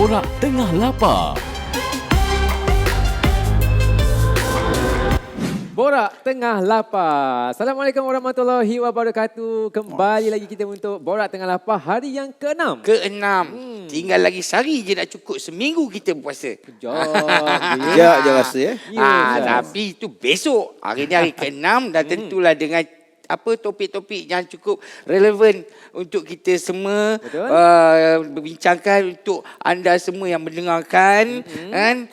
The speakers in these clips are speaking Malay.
Borak Tengah Lapar. Borak Tengah Lapar. Assalamualaikum warahmatullahi wabarakatuh. Kembali lagi kita untuk Borak Tengah Lapar hari yang ke-6. Ke-6. Tinggal lagi sehari je nak cukup seminggu kita puasa. Kejap. Sekejap je rasa ya. Tapi itu besok. Hari ni hari ke-6 dan tentulah dengan topik-topik yang cukup relevan untuk kita semua berbincangkan untuk anda semua yang mendengarkan kan.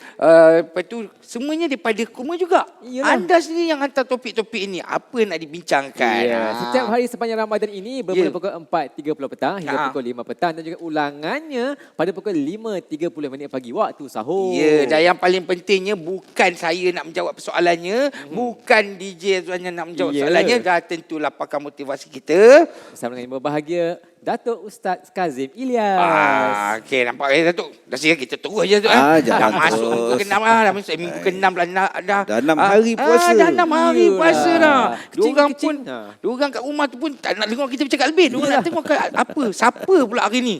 Lepas tu semuanya daripada Kuma juga. Iyalah. Anda sendiri yang hantar topik-topik ini apa nak dibincangkan. Ya, setiap hari sepanjang Ramadan ini bermula pukul 4.30 petang hingga Ha. pukul 5 petang dan juga ulangannya pada pukul 5.30 minit pagi waktu sahur. Ya, dan yang paling pentingnya bukan saya nak menjawab persoalannya, bukan DJ Azwan yang nak menjawab soalannya, dah tentulah pakar motivasi kita. Bersama dengan yang berbahagia Datuk Ustaz Kazim Ilyas. Okey, nampak Datuk. Dah siap kita terus je tu. Jangan Dah masuk terus. minggu ke-6 dah. Dah masuk minggu ke-6 dah. Dah 6 hari puasa. Dah 6 hari Iyalah. puasa dah. Diorang Kecil-kecil. pun, diorang kat rumah tu pun tak nak dengar kita bercakap lebih. Diorang nak tengok apa, siapa pula hari ni.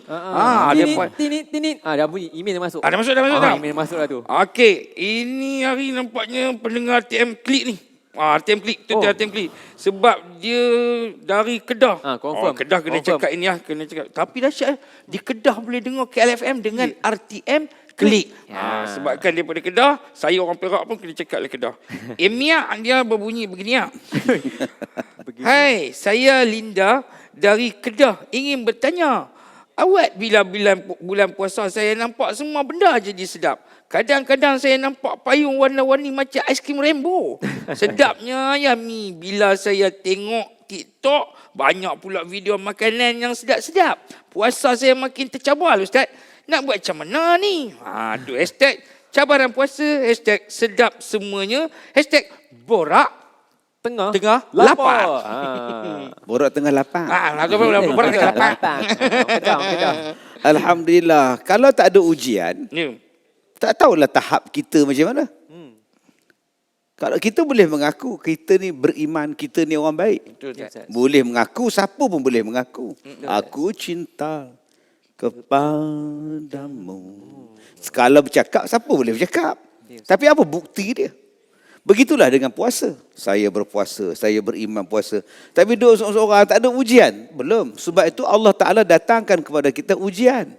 Tinit. Dah bunyi email dah masuk. Dah masuk dah. Email masuk dah tu. Okey, ini hari nampaknya pendengar TM Klik ni. TM Klik, tu TM Klik. Sebab dia dari Kedah. Confirm. Kedah kena Confirm. cakap ini kena cakap. Tapi dahsyat, di Kedah boleh dengar KLFM dengan RTM Klik. Sebabkan daripada Kedah, saya orang Perak pun kena cakap dari Kedah. Emiak dia berbunyi begini. Hai, saya Linda dari Kedah ingin bertanya. Awak bila bulan puasa saya nampak semua benda jadi sedap. Kadang-kadang saya nampak payung warna-warni macam aiskrim rainbow. Sedapnya ya Mi. Bila saya tengok TikTok, banyak pula video makanan yang sedap-sedap. Puasa saya makin tercabar Ustaz. Nak buat macam mana ni? Tu hashtag cabaran puasa, hashtag sedap semuanya, hashtag borak Tengah lapar. Borak tengah lapar. Borak tengah lapar. Kedah. Alhamdulillah. Kalau tak ada ujian, Ya. tak tahulah tahap kita macam mana. Kalau kita boleh mengaku kita ni beriman, kita ni orang baik. Betul Ustaz. Boleh mengaku, siapa pun boleh mengaku. Aku cinta kepadamu. Sekala bercakap, siapa boleh bercakap. Tapi apa bukti dia? Begitulah dengan puasa. Saya berpuasa, saya beriman puasa. Tapi dua seorang tak ada ujian. Belum. Sebab itu Allah Ta'ala datangkan kepada kita ujian.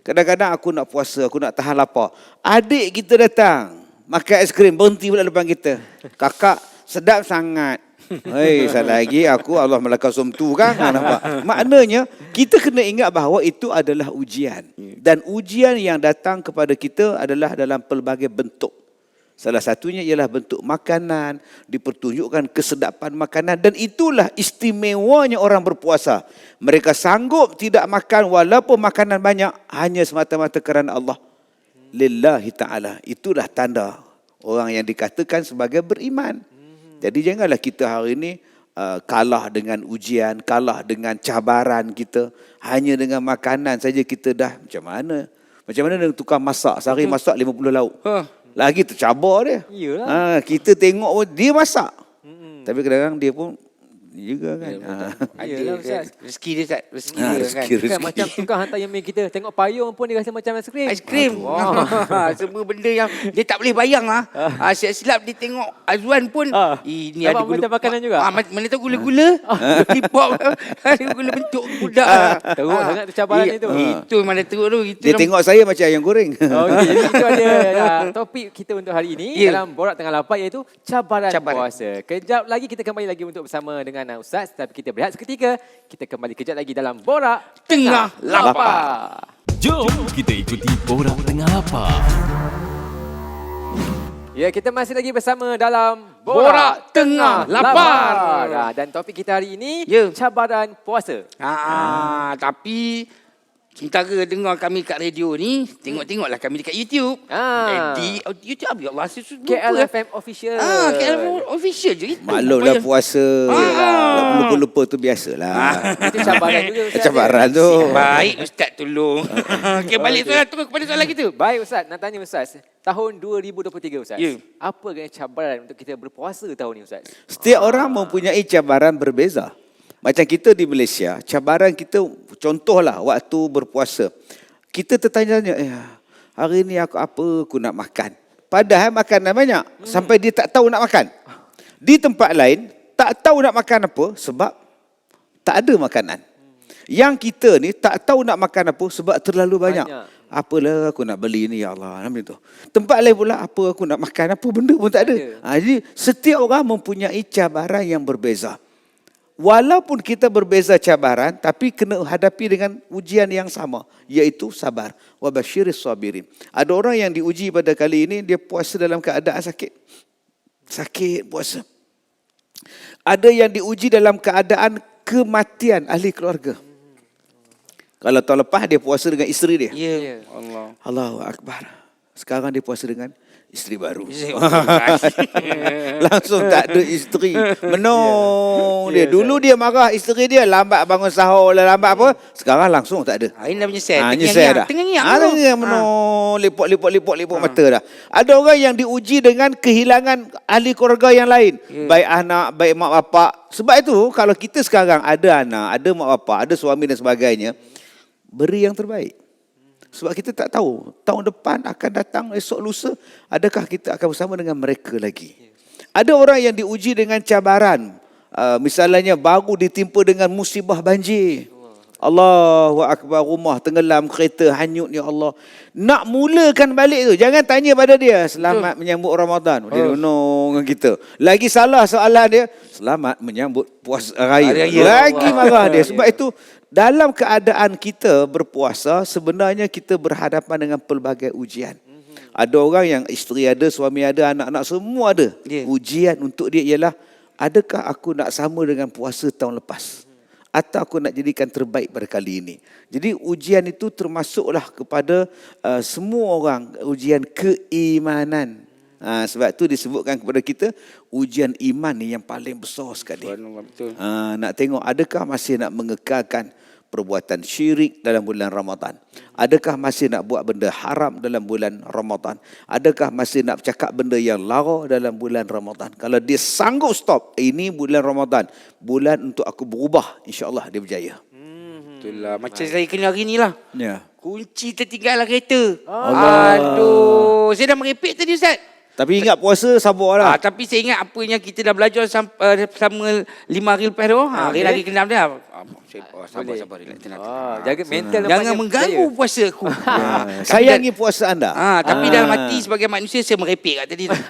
Kadang-kadang aku nak puasa, aku nak tahan lapar. Adik kita datang, makan aiskrim, berhenti pula depan kita. Kakak, sedap sangat. Hei, salah lagi aku Allah melakar somtu kan. Nampak? Maknanya, kita kena ingat bahawa itu adalah ujian. Dan ujian yang datang kepada kita adalah dalam pelbagai bentuk. Salah satunya ialah bentuk makanan, dipertunjukkan kesedapan makanan dan itulah istimewanya orang berpuasa. Mereka sanggup tidak makan walaupun makanan banyak hanya semata-mata kerana Allah. Lillahi ta'ala. Itulah tanda orang yang dikatakan sebagai beriman. Jadi janganlah kita hari ini kalah dengan ujian, kalah dengan cabaran kita. Hanya dengan makanan saja kita dah macam mana? Macam mana dengan tukang masak? Sehari masak 50 lauk. Lagi tercabar dia. Iyalah. Kita tengok pun dia masak. Tapi kadang-kadang dia pun juga kan. Iyalah, Ustaz. Rezeki dia Ustaz. Rezeki dia Rezeki. Kan macam tukang hantar email kita. Tengok payung pun dia rasa macam aiskrim. Aiskrim. Semua benda yang dia tak boleh bayang silap-silap dia tengok Azwan pun ini nampak ada gula macam makanan juga? Mana tahu gula-gula. Lollipop. Ada gula bentuk budak. Teruk sangat tu cabaran itu. Itu mana teruk tu. Itu Dia tengok saya macam ayam goreng. Okey, jadi itu ada topik kita untuk hari ini dalam Borak Tengah Lapar iaitu cabaran puasa. Kejap lagi kita kembali lagi untuk bersama dengan Ustaz, tapi kita berehat seketika. Kita kembali kejap lagi dalam Borak Tengah Lapar. Jom kita ikuti Borak Tengah Lapar. Ya, kita masih lagi bersama dalam Borak Tengah Lapar. Dan topik kita hari ini cabaran puasa. Tapi sementara dengar kami kat radio ni, tengoklah kami dekat YouTube. Di YouTube apa ya Allah KLFM Official. KLFM Official je. Maklumlah puasa. Tak lupa-lupa tu biasalah. Itu cabaran juga Ustaz. Cabaran tu. Baik Ustaz tolong. Okey, balik soalan terus kepada soalan kita. Baik Ustaz, nak tanya Ustaz. Tahun 2023 Ustaz. Ya. Apa cabaran untuk kita berpuasa tahun ni Ustaz? Setiap orang mempunyai cabaran berbeza. Macam kita di Malaysia, cabaran kita contohlah waktu berpuasa. Kita tertanya-tanya, Hari ni aku nak makan. Padahal makanan banyak. Sampai dia tak tahu nak makan. Di tempat lain, tak tahu nak makan apa sebab tak ada makanan. Yang kita ni tak tahu nak makan apa sebab terlalu banyak. Apalah aku nak beli ni, ya Allah. Macam tu. Tempat lain pula, apa aku nak makan, apa benda pun tak ada. Jadi setiap orang mempunyai cabaran yang berbeza. Walaupun kita berbeza cabaran, tapi kena hadapi dengan ujian yang sama, iaitu sabar. Wa basyiris sabirin. Ada orang yang diuji pada kali ini, dia puasa dalam keadaan sakit. Sakit puasa. Ada yang diuji dalam keadaan kematian ahli keluarga. Kalau tahun lepas dia puasa dengan isteri dia. Ya. Allah. Allahu Akbar. Sekarang dia puasa dengan isteri baru. Langsung tak ada isteri. Menung dia. Dulu dia marah isteri dia, lambat bangun sahur, lambat apa. Sekarang langsung tak ada. Ini dah menyesal. Nyesal dah. Tengah ngiak. Tengah menung. Lipuk mata dah. Ada orang yang diuji dengan kehilangan ahli keluarga yang lain. Baik anak, baik mak bapak. Sebab itu kalau kita sekarang ada anak, ada mak bapak, ada suami dan sebagainya, beri yang terbaik. Sebab kita tak tahu tahun depan akan datang, esok lusa, adakah kita akan bersama dengan mereka lagi. Ada orang yang diuji dengan cabaran. Misalnya baru ditimpa dengan musibah banjir. Allahu Akbar, rumah tenggelam, kereta hanyut, ya Allah. Nak mulakan balik tu, jangan tanya pada dia, selamat menyambut Ramadan. Dia nonong dengan kita. Lagi salah soalan dia, selamat menyambut puasa raya. Lagi marah dia. Sebab itu, dalam keadaan kita berpuasa, sebenarnya kita berhadapan dengan pelbagai ujian. Ada orang yang isteri ada, suami ada, anak-anak semua ada. Ujian untuk dia ialah, adakah aku nak sama dengan puasa tahun lepas? Atau aku nak jadikan terbaik pada kali ini. Jadi ujian itu termasuklah kepada semua orang, ujian keimanan. Sebab itu disebutkan kepada kita, ujian iman ni yang paling besar sekali. Betul. Nak tengok adakah masih nak mengekalkan perbuatan syirik dalam bulan Ramadan? Adakah masih nak buat benda haram dalam bulan Ramadan? Adakah masih nak cakap benda yang lara dalam bulan Ramadan? Kalau dia sanggup stop, ini bulan Ramadan, bulan untuk aku berubah, insya-Allah dia berjaya. Itulah macam saya kena hari ni lah. Ya. Kunci tertinggal dalam kereta. Aduh, saya dah merepek tadi Ustaz. Tapi ingat puasa sabarlah. Tapi saya ingat apa yang kita dah belajar selama 5 hari lepas tu. Hari lagi kenal dia. Sabar. Tenang. Jaga mental. Jangan mengganggu puasa aku. Sayangi puasa anda. Tapi dalam hati sebagai manusia saya merepek kat tadi tu.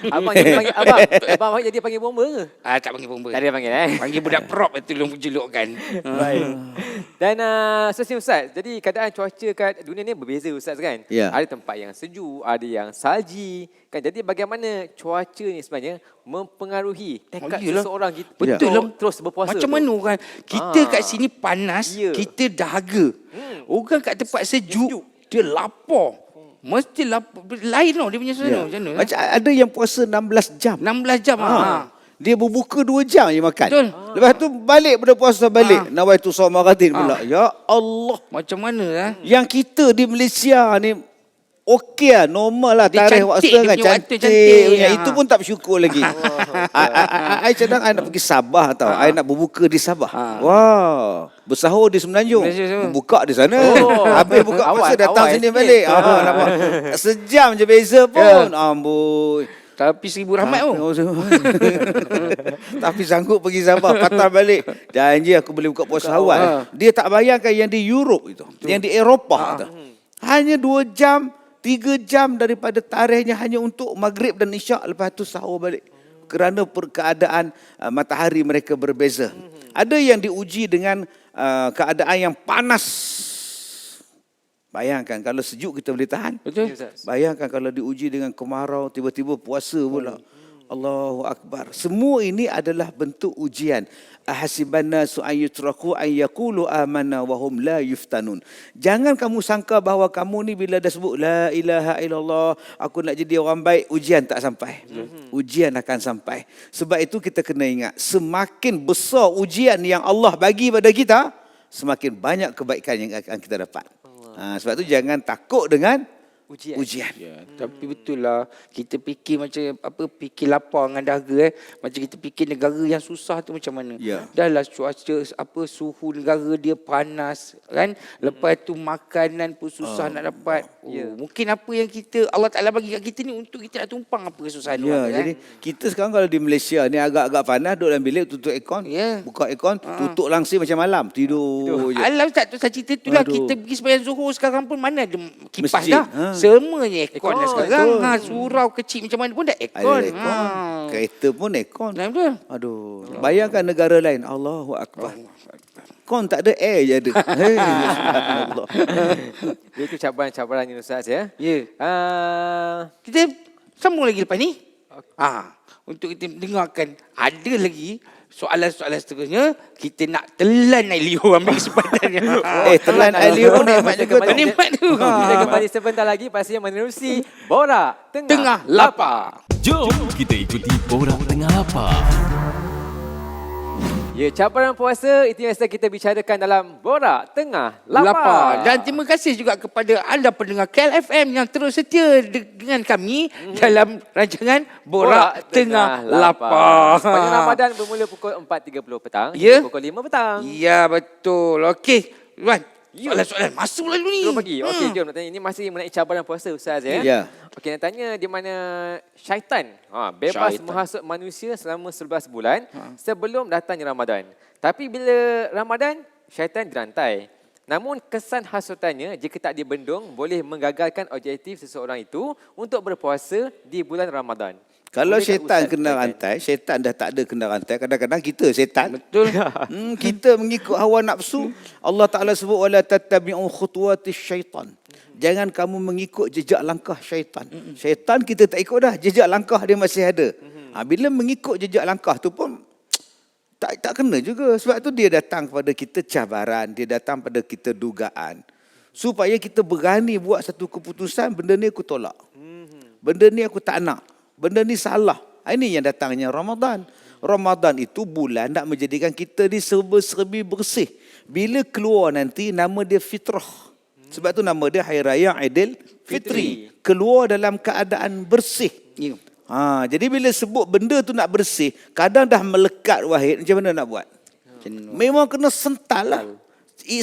Abang jadi panggil bomba ke? Tak panggil bomba. Tak ada panggil Panggil budak prop itu tolong jelukkan. Baik. Dan seterusnya Ustaz, jadi keadaan cuaca kat dunia ni berbeza Ustaz kan? Ya. Ada tempat yang sejuk, ada yang salji. Kan, jadi bagaimana cuaca ni sebenarnya mempengaruhi tekad seseorang kita Betul lah. terus berpuasa. Macam mana kan? Kita kat sini panas, kita dahaga. Orang kat tempat sejuk, dia lapar. Mesti lapar. Lain tau dia punya suasana. Macam mana? Macam ada yang puasa 16 jam. 16 jam. Dia berbuka 2 jam je makan. Betul. Lepas tu balik pada puasa balik. Nawaitu Somaratin pula. Ya Allah. Macam mana Yang kita di Malaysia ni okey lah, normal lah. Dia Tarikh cantik, waktu dia kan punya waktu cantik. cantik. Punya. Itu pun tak bersyukur lagi. I cadang I nak pergi Sabah tau. I nak berbuka di Sabah. Wah. Bersahur di Semenanjung. Buka di sana. Habis buka puasa datang sini balik. Nampak. Sejam je beza pun. Amboi. Tapi 1000 rahmat pun. Tapi sanggup pergi Sabah, patah balik. Janji aku boleh buka puasa awal. Dia tak bayangkan yang di Europe itu. Yang di Eropah tu. Hanya 2 jam, 3 jam daripada tarikhnya hanya untuk maghrib dan isyak, lepas tu sahur balik. Kerana keadaan matahari mereka berbeza. Ada yang diuji dengan keadaan yang panas. Bayangkan kalau sejuk kita boleh tahan. Betul. Bayangkan kalau diuji dengan kemarau, tiba-tiba puasa pula. Allahu Akbar. Semua ini adalah bentuk ujian. Ahasibanna su'ayyutraku an yaqulu amanna wa hum la yuftanun. Jangan kamu sangka bahawa kamu ni bila dah sebut la ilaha illallah, aku nak jadi orang baik, ujian tak sampai. Ujian akan sampai. Sebab itu kita kena ingat, semakin besar ujian yang Allah bagi pada kita, semakin banyak kebaikan yang akan kita dapat. Sebab itu jangan takut dengan Ujian. Ya, tapi betul lah kita fikir macam fikir lapar dengan dahaga macam kita fikir negara yang susah tu macam mana. Ya. Dah lah cuaca suhu negara dia panas kan. Lepas tu makanan pun susah nak dapat. Mungkin apa yang Allah Taala bagi kat kita ni untuk kita nak tumpang apa kesusahan Ya, orang kan. jadi kita sekarang kalau di Malaysia ni agak-agak panas, duduk dalam bilik, tutup aircon, Ya. buka aircon, tutup langsir macam malam, tidur je. Alam tak tu saya cerita tu lah. Aduh. Kita pergi sembahyang Zuhur sekarang pun mana ada kipas Masjid. dah. Semuanya aircon dah Aircon, sekarang. betul. Surau kecil macam mana pun dah Ada aircon. aircon, kereta pun aircon. Nah, betul. Aduh, bayangkan negara lain, Allahu Akbar. Kon tak ada air je ada. Hei, subhanallah. Itu cabaran-cabaran ni Ustaz ya. Ya. Kita sambung lagi lepas ni. Untuk kita dengarkan ada lagi soalan-soalan seterusnya. Kita nak telan Ailio ambil kesempatannya. Telan Alio nikmat juga tu. Nikmat tu. Kita kembali sebentar lagi pastinya menerusi Borak Tengah Lapar. Jom kita ikuti Borak Tengah Lapar. Ya, cabaran puasa itu yang sedang kita bicarakan dalam Borak Tengah Lapar. Dan terima kasih juga kepada anda pendengar KLFM yang terus setia dengan kami dalam rancangan Borak Tengah Lapar. Sepanjang Ramadan bermula pukul 4.30 petang Ya. hingga pukul 5 petang. Ya, betul. Okey, Wan. Soalan-soalan masuk lalu ni. Terus pagi. Okey, jom nak tanya. Ini masih mengenai cabaran puasa Ustaz ya. Ya. Okey, nak tanya di mana syaitan bebas Syaitan. menghasut manusia selama 11 bulan sebelum datangnya Ramadan. Tapi bila Ramadan, syaitan dirantai. Namun kesan hasutannya jika tak dibendung boleh menggagalkan objektif seseorang itu untuk berpuasa di bulan Ramadan. Kalau Boleh tak syaitan Ustaz kena uraikan? rantai, syaitan dah tak ada kena rantai. Kadang-kadang kita syaitan. Betul. Kita mengikut hawa nafsu. Allah Ta'ala sebut, wala tattabi'u khutuwatis syaitan. Jangan kamu mengikut jejak langkah syaitan. Syaitan kita tak ikut dah. Jejak langkah dia masih ada. Bila mengikut jejak langkah tu pun tak kena juga. Sebab tu dia datang kepada kita cabaran. Dia datang pada kita dugaan. Supaya kita berani buat satu keputusan, benda ni aku tolak. Benda ni aku tak nak. Benda ni salah. Ini yang datangnya Ramadan. Ramadan itu bulan nak menjadikan kita ni serba-serbi bersih. Bila keluar nanti nama dia fitrah. Sebab tu nama dia Hari Raya Aidil Fitri. Keluar dalam keadaan bersih. Ya. Jadi bila sebut benda tu nak bersih, kadang dah melekat Wahid, macam mana nak buat? Memang kena sental lah.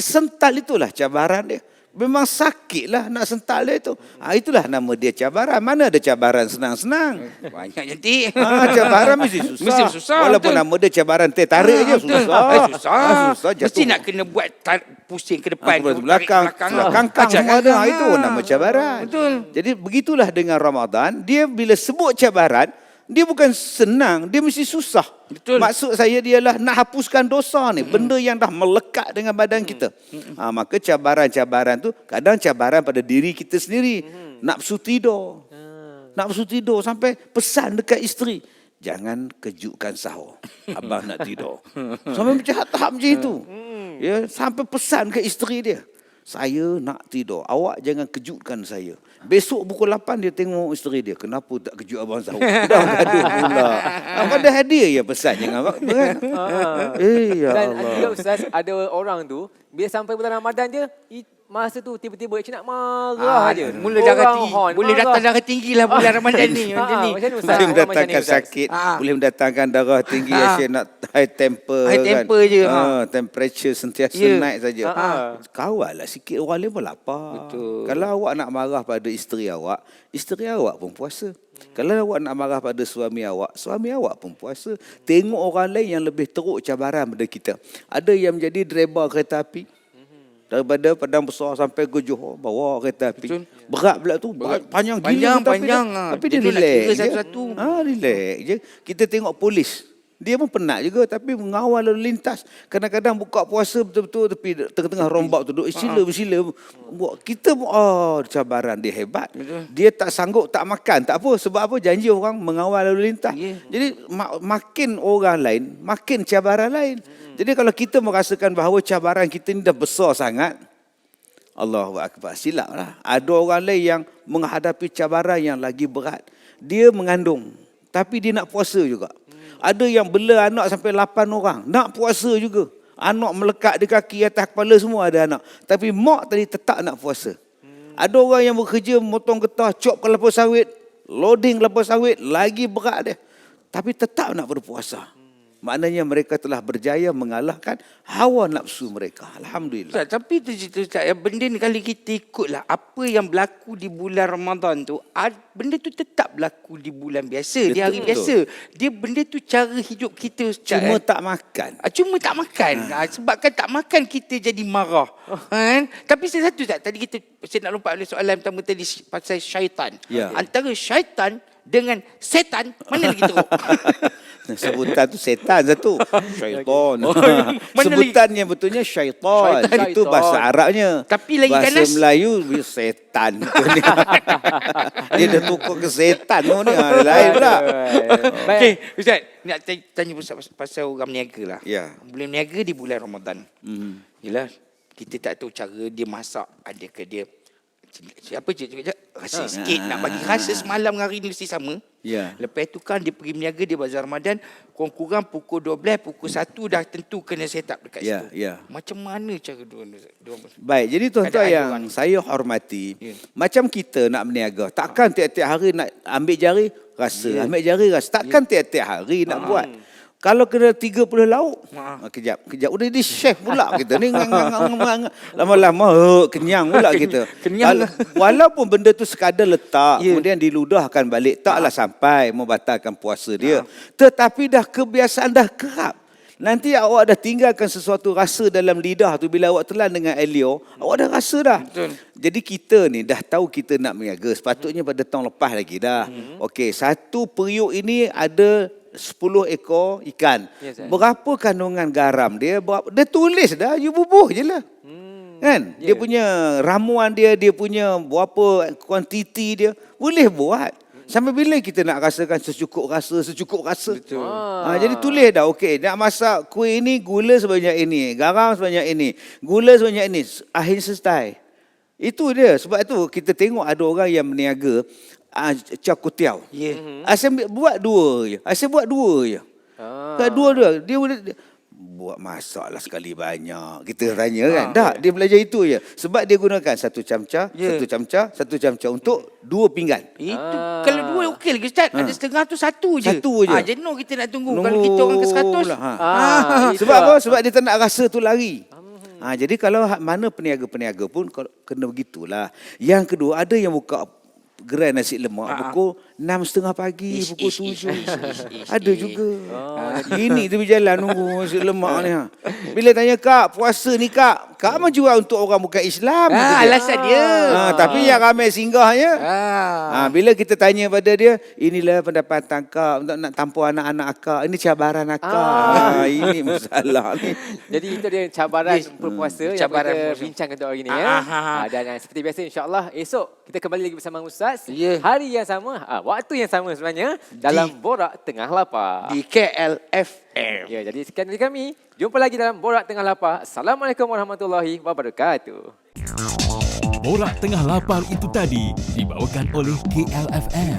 Sental itulah cabaran dia. Memang sakit lah nak sental dia tu. Itulah nama dia cabaran. Mana ada cabaran senang-senang? Banyak cantik. Cabaran mesti susah. Mesti susah, Walaupun betul. nama dia cabaran teh tarik je Betul. susah. Susah. Jatuh. Mesti nak kena buat pusing ke depan. Ke belakang, kangkang semua ada. Itu nama cabaran. Betul. Jadi begitulah dengan Ramadan. Dia bila sebut cabaran, dia bukan senang, dia mesti susah. Betul. Maksud saya dialah nak hapuskan dosa ni, benda yang dah melekat dengan badan kita. Maka cabaran-cabaran tu kadang cabaran pada diri kita sendiri. Nafsu tidur. Nafsu tidur sampai pesan dekat isteri, jangan kejutkan sahur. Abang nak tidur. Sampai macam tahap macam itu. Ya, sampai pesan ke isteri dia, saya nak tidur, awak jangan kejutkan saya. Besok pukul 8 dia tengok isteri dia, kenapa tak kejut abang sahur? Dah gaduh pula. Pada hadiah ya pesan jangan kan. Ya Dan Allah. juga Ustaz, ada orang tu bila sampai bulan Ramadan je, masa tu tiba-tiba cik nak marah je. Mula darah Orang tinggi. hon, Boleh marah. datang darah tinggi lah bulan Ramadan ni. Macam ni. Macam ni Ustaz? Boleh Orang macam mendatangkan ni, Ustaz? sakit, boleh mendatangkan darah tinggi, asyik nak high temper. High temper je, Temperature sentiasa Ya. naik saja. Kawal lah sikit, orang lain pun lapar. Betul. Kalau awak nak marah pada isteri awak pun puasa. Kalau awak nak marah pada suami awak pun puasa. Tengok orang lain yang lebih teruk cabaran pada kita. Ada yang menjadi driver kereta api. Daripada Padang Besar sampai ke Johor, bawa kereta api. Betul. Berat pula tu, panjang gila. Panjang. Tapi dia Dia nak relax kira je. satu-satu. Relax je. Kita tengok polis. Dia pun penat juga tapi mengawal lalu lintas. Kadang-kadang buka puasa betul-betul tapi tengah-tengah rombak tu duduk bersila. Kita pun cabaran dia hebat. Betul. Dia tak sanggup tak makan. Tak apa. Sebab apa? Janji orang mengawal lalu lintas. Ya. Jadi makin orang lain, makin cabaran lain. Jadi kalau kita merasakan bahawa cabaran kita ni dah besar sangat, Allahu Akbar, silap lah. Ada orang lain yang menghadapi cabaran yang lagi berat. Dia mengandung, tapi dia nak puasa juga. Ada yang bela anak sampai 8 orang, nak puasa juga. Anak melekat di kaki, atas kepala semua ada anak. Tapi mak tadi tetap nak puasa. Ada orang yang bekerja motong getah, cop kelapa sawit, loading kelapa sawit, lagi berat dia. Tapi tetap nak berpuasa. Maknanya mereka telah berjaya mengalahkan hawa nafsu mereka. Alhamdulillah. Ustaz, tapi tu cerita Ustaz, benda ni kalau kita ikutlah apa yang berlaku di bulan Ramadan tu, benda tu tetap berlaku di bulan biasa, di hari Betul. biasa. Dia benda tu cara hidup kita Ustaz. Cuma tak makan. Cuma tak makan. Sebab kan tak makan kita jadi marah. Kan? Tapi satu Ustaz, tadi saya nak lompat oleh soalan pertama tadi pasal syaitan. Ya. Antara syaitan dengan setan, mana lagi teruk? Sebutan tu setan satu. Syaitan. Mana Sebutannya betulnya syaitan. Syaitan. Itu bahasa Arabnya. Tapi lagi bahasa ganas. Melayu setan. Dia dah tukar ke setan ni. Lain pula. Okey, Ustaz, nak tanya pasal orang berniaga lah. Ya. Boleh berniaga di bulan Ramadan. Yelah, kita tak tahu cara dia masak. Adakah dia apa je rasa sikit nak bagi rasa semalam dengan hari ni mesti sama. Ya. Lepas tu kan dia pergi berniaga di bazar Ramadan, kurang-kurang pukul 12, pukul 1 dah tentu kena set up dekat Ya, situ. ya. Macam mana cara diorang? Baik, jadi tuan-tuan Keadaan yang diorang. saya hormati, Ya. macam kita nak berniaga, takkan tiap-tiap hari nak ambil jari, rasa, ambil jari, rasa. Takkan tiap-tiap hari nak buat. Kalau kena 30 lauk, kejap. Udah jadi chef pula kita ni. Lama-lama kenyang pula kita. Kenyang. Walaupun benda tu sekadar letak, kemudian diludahkan balik, taklah sampai membatalkan puasa dia. Tetapi dah kebiasaan, dah kerap. Nanti awak dah tinggalkan sesuatu rasa dalam lidah tu. Bila awak telan dengan Elio, awak dah rasa dah. Betul. Jadi kita ni dah tahu kita nak berniaga. Sepatutnya pada tahun lepas lagi dah. Okey, satu periuk ini ada 10 ekor ikan. Yes, Berapa kandungan garam dia? Dia tulis dah, you bubuh je lah. Kan? Dia punya ramuan dia punya berapa kuantiti dia. Boleh buat. Sampai bila kita nak rasakan secukup rasa. Betul. Jadi tulis dah, okey, nak masak kuih ini, gula sebanyak ini, garam sebanyak ini, gula sebanyak ini. Akhir selesai. Itu dia. Sebab itu kita tengok ada orang yang berniaga cakutiau. Asyik buat dua je. Tak dua. Dia boleh buat masaklah sekali banyak. Kita tanya kan. Tak, dia belajar itu je. Sebab dia gunakan satu camca untuk 2 pinggan. Itu kalau 2 okey lagi Ustaz. Ada setengah tu satu je. Satu je. Jenuh kita nak tunggu. Kalau kita orang ke 100. Lah, itu Sebab lah. apa? Sebab dia tak nak rasa tu lari. Jadi kalau mana peniaga-peniaga pun kena begitulah. Yang kedua, ada yang buka gerai nasi lemak pukul 6.30 pagi, pukul 7. Ada juga. Ini tu berjalan nunggu nasi lemak ni. Bila tanya, Kak, puasa ni Kak mah jual untuk orang bukan Islam. Alasan dia. Tapi yang ramai singgahnya. Bila kita tanya pada dia, inilah pendapatan Kak untuk nak tampung anak-anak Kak. Ini cabaran Kak. Ini masalah ni. Jadi itu dia cabaran berpuasa yang cabaran kita berpuasa. bincangkan untuk hari ini. Dan seperti biasa insya-Allah esok kita kembali lagi bersama Ustaz. Hari yang sama, waktu yang sama sebenarnya dalam Borak Tengah Lapar. Di KLFM. Ya, jadi sekian dari kami. Jumpa lagi dalam Borak Tengah Lapar. Assalamualaikum warahmatullahi wabarakatuh. Borak Tengah Lapar itu tadi dibawakan oleh KLFM.